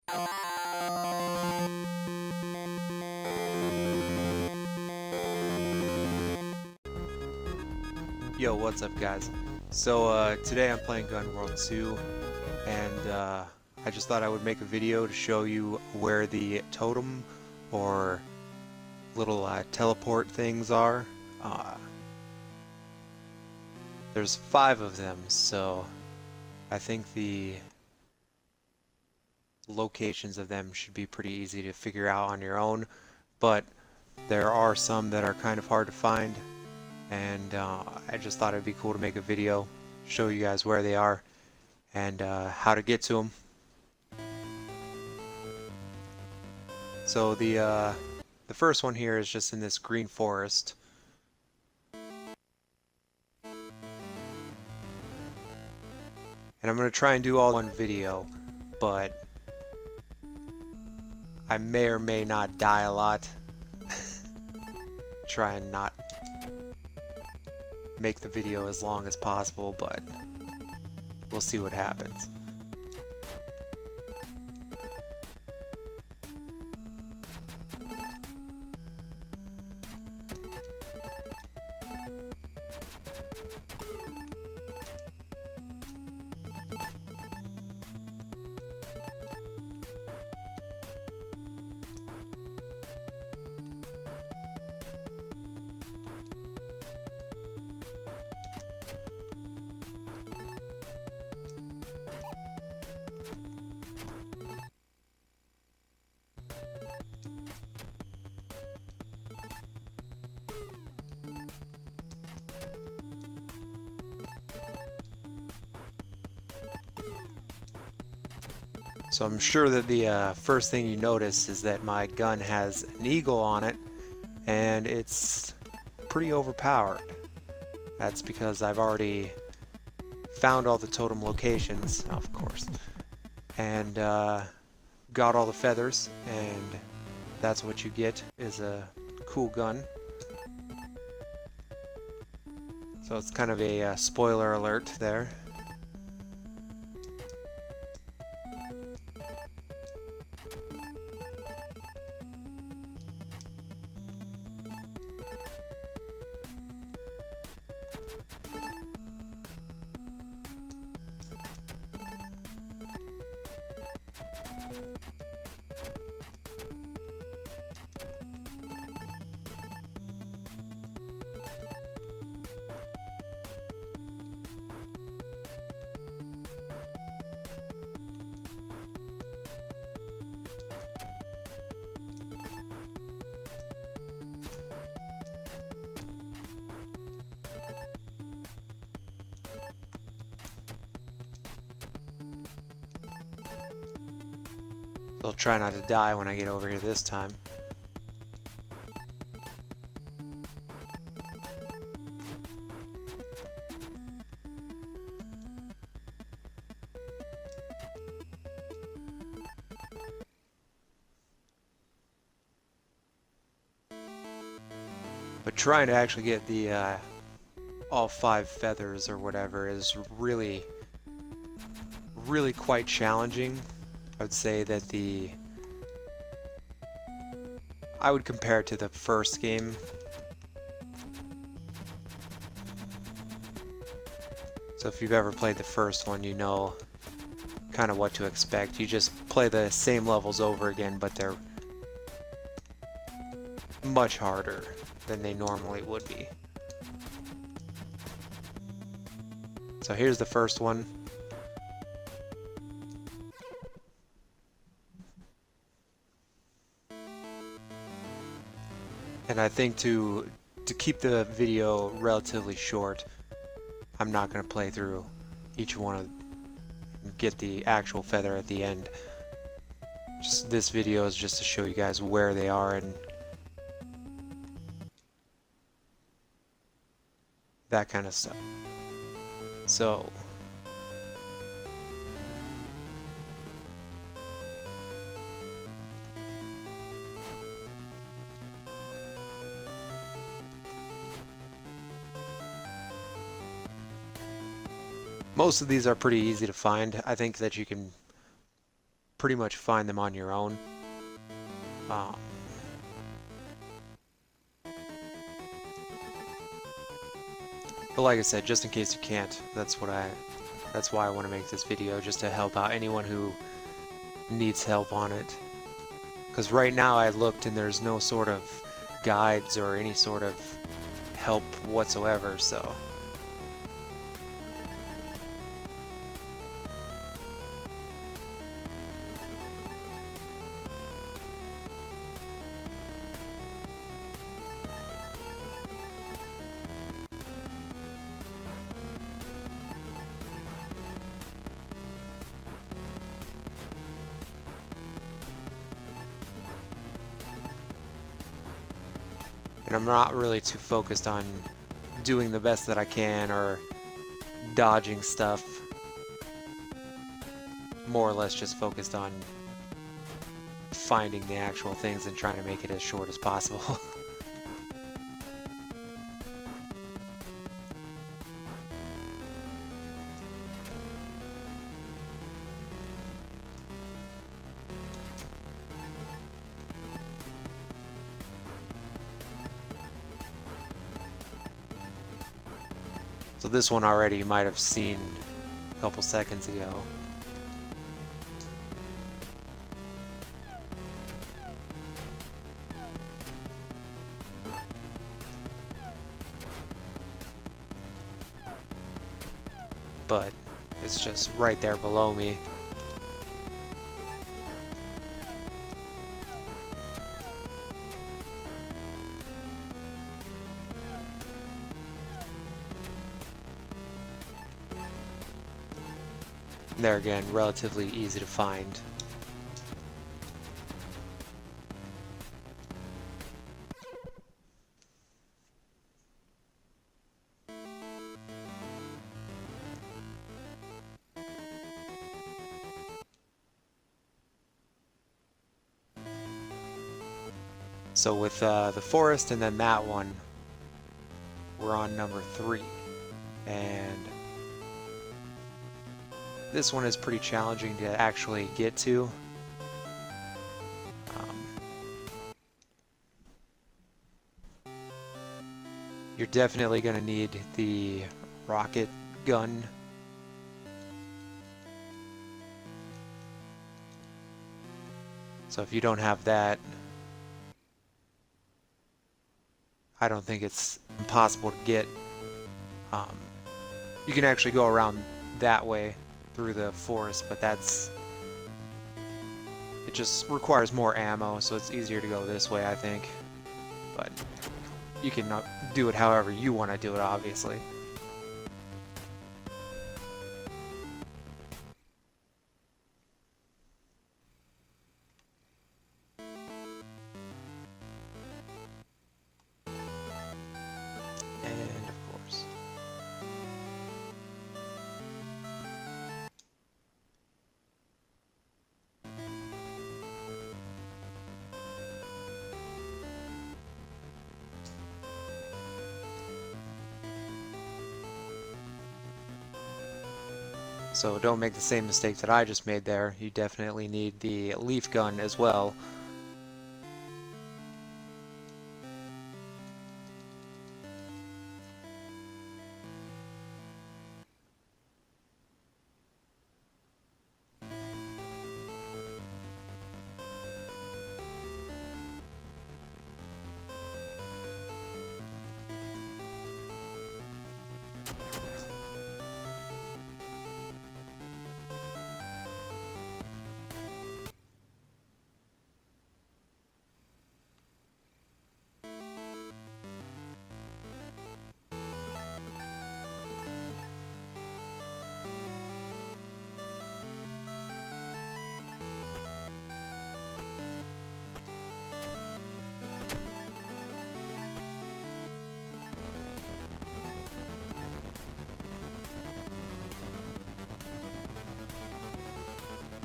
Yo, what's up guys? So today I'm playing GunWorld 2 and I just thought I would make a video to show you where the totem or little teleport things are. There's 5 of them, so I think the locations of them should be pretty easy to figure out on your own, but there are some that are kind of hard to find, and I just thought it'd be cool to make a video, show you guys where they are and how to get to them. So the first one here is just in this green forest. And I'm going to try and do all one video, but I may or may not die a lot. Try and not make the video as long as possible, but we'll see what happens. So I'm sure that the first thing you notice is that my gun has an eagle on it, and it's pretty overpowered. That's because I've already found all the totem locations, of course, and got all the feathers, and that's what you get, is a cool gun. So it's kind of a spoiler alert there. I'll try not to die when I get over here this time. But trying to actually get the all 5 feathers or whatever is really quite challenging. I would say that I would compare it to the first game. So if you've ever played the first one, you know kind of what to expect. You just play the same levels over again, but they're much harder than they normally would be. So here's the first one. And I think to keep the video relatively short, I'm not going to play through each one and get the actual feather at the end. Just this video is just to show you guys where they are and that kind of stuff. So most of these are pretty easy to find. I think that you can pretty much find them on your own. But like I said, just in case you can't, that's why I want to make this video, just to help out anyone who needs help on it. Because right now I looked and there's no sort of guides or any sort of help whatsoever, so. And I'm not really too focused on doing the best that I can or dodging stuff. More or less just focused on finding the actual things and trying to make it as short as possible. So this one already you might have seen a couple seconds ago. But it's just right there below me. There again, relatively easy to find. So with the forest and then that one, we're on number 3. And this one is pretty challenging to actually get to. You're definitely going to need the rocket gun. So if you don't have that, I don't think it's impossible to get. You can actually go around that way through the forest, but it just requires more ammo, so it's easier to go this way, I think. But you can do it however you want to do it, obviously. And of course. So don't make the same mistake that I just made there. You definitely need the leaf gun as well.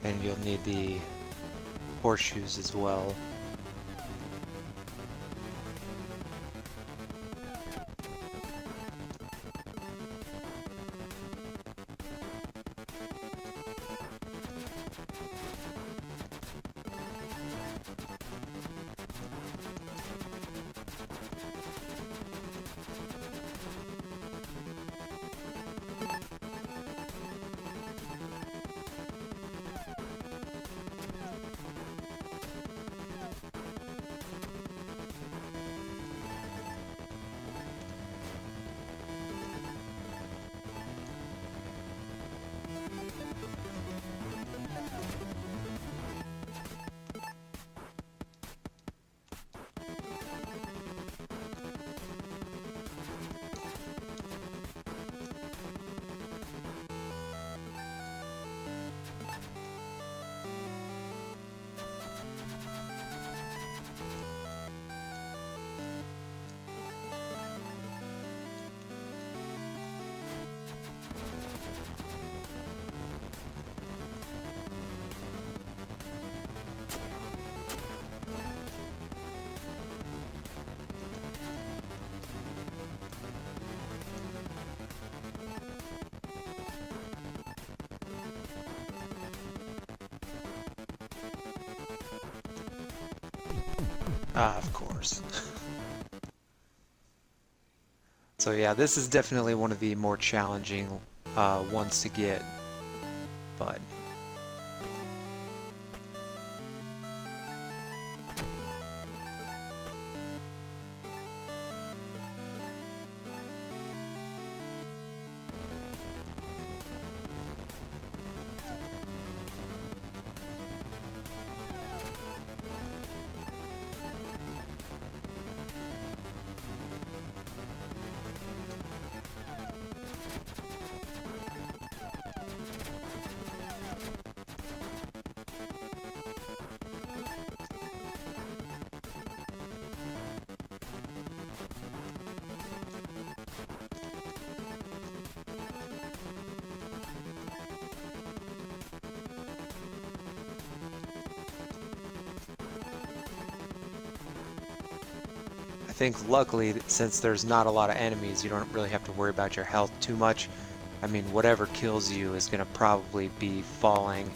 And you'll need the horseshoes as well. Ah, of course. So yeah, this is definitely one of the more challenging ones to get, but I think luckily, since there's not a lot of enemies, you don't really have to worry about your health too much. I mean, whatever kills you is going to probably be falling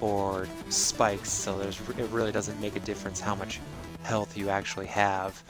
or spikes, so it really doesn't make a difference how much health you actually have.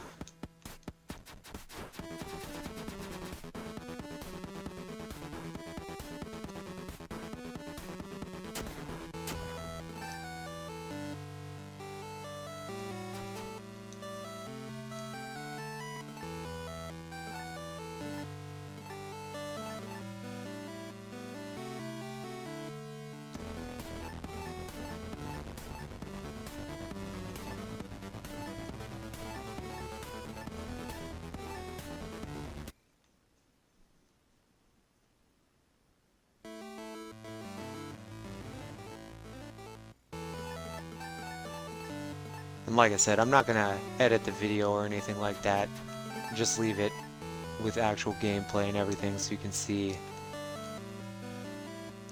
And like I said, I'm not going to edit the video or anything like that. Just leave it with actual gameplay and everything so you can see,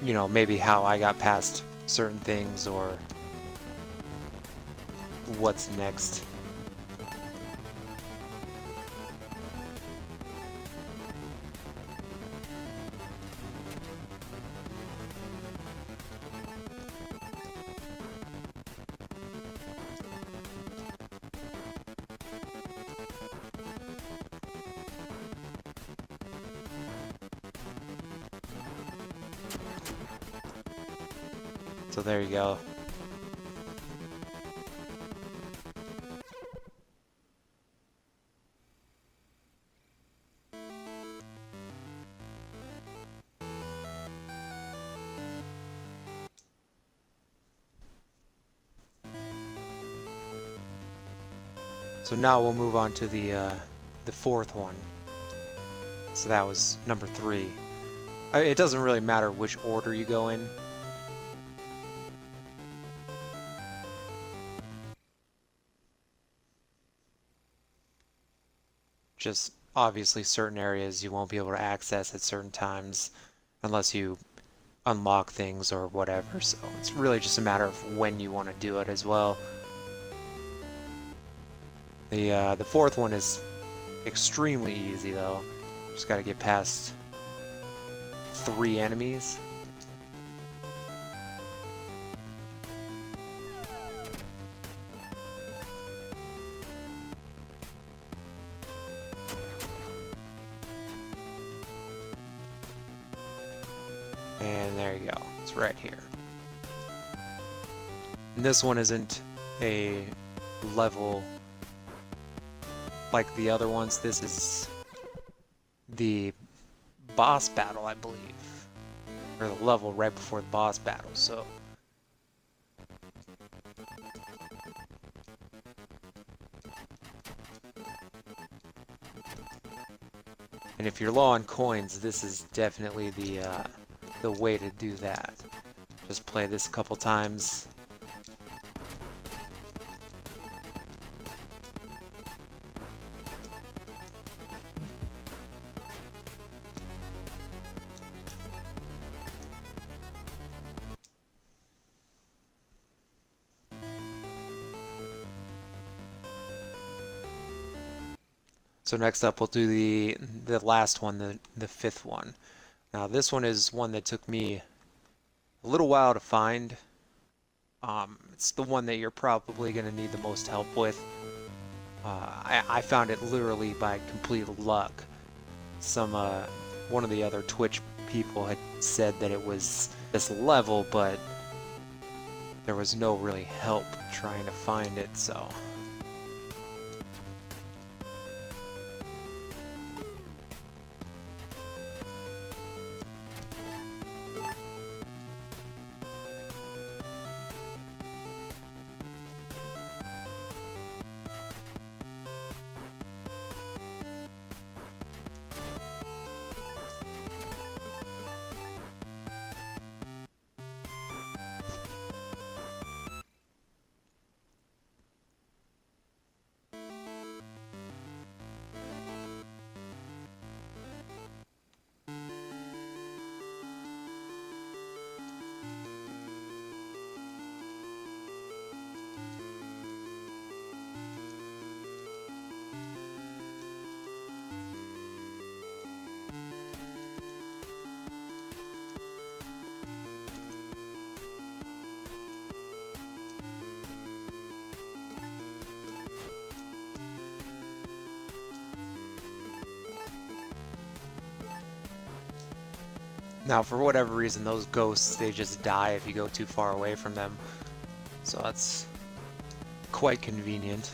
you know, maybe how I got past certain things or what's next. So there you go. So now we'll move on to the fourth one. So that was number 3. It doesn't really matter which order you go in. Just obviously certain areas you won't be able to access at certain times unless you unlock things or whatever. So it's really just a matter of when you want to do it as well. The fourth one is extremely easy though. Just got to get past 3 enemies. And there you go. It's right here. And this one isn't a level like the other ones. This is the boss battle, I believe. Or the level right before the boss battle, so. And if you're low on coins, this is definitely the way to do that. Just play this a couple times. So next up we'll do the last one, the 5th one. Now this one is one that took me a little while to find. It's the one that you're probably going to need the most help with. I found it literally by complete luck. One of the other Twitch people had said that it was this level, but there was no really help trying to find it, so. Now, for whatever reason, those ghosts, they just die if you go too far away from them. So that's quite convenient.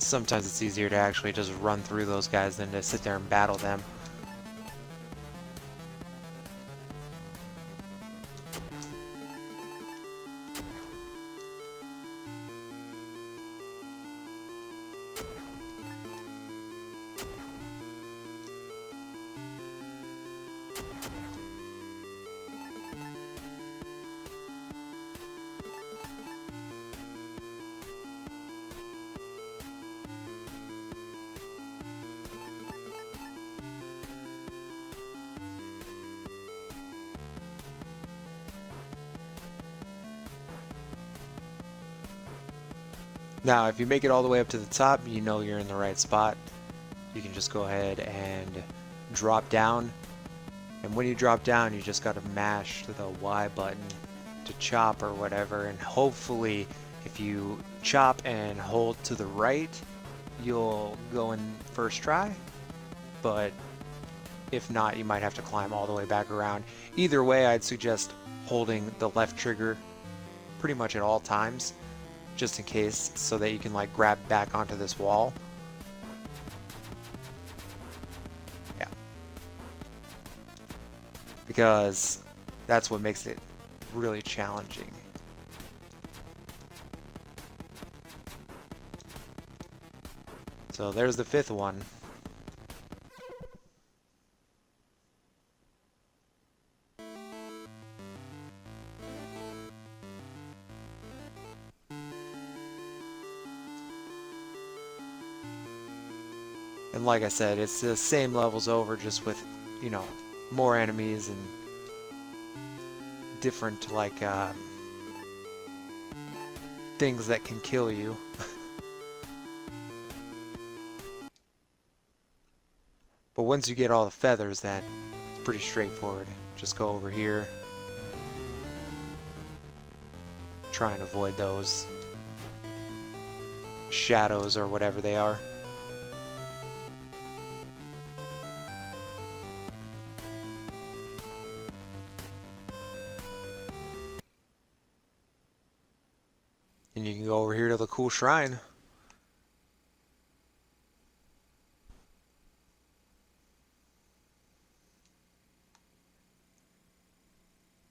Sometimes it's easier to actually just run through those guys than to sit there and battle them. Now, if you make it all the way up to the top, you know you're in the right spot. You can just go ahead and drop down. And when you drop down, you just got to mash the Y button to chop or whatever. And hopefully, if you chop and hold to the right, you'll go in first try. But if not, you might have to climb all the way back around. Either way, I'd suggest holding the left trigger pretty much at all times, just in case, so that you can like grab back onto this wall. Yeah. Because that's what makes it really challenging. So there's the fifth one. And like I said, it's the same levels over, just with, you know, more enemies and different, like, things that can kill you. But once you get all the feathers, then it's pretty straightforward. Just go over here. Try and avoid those shadows or whatever they are. And you can go over here to the cool shrine.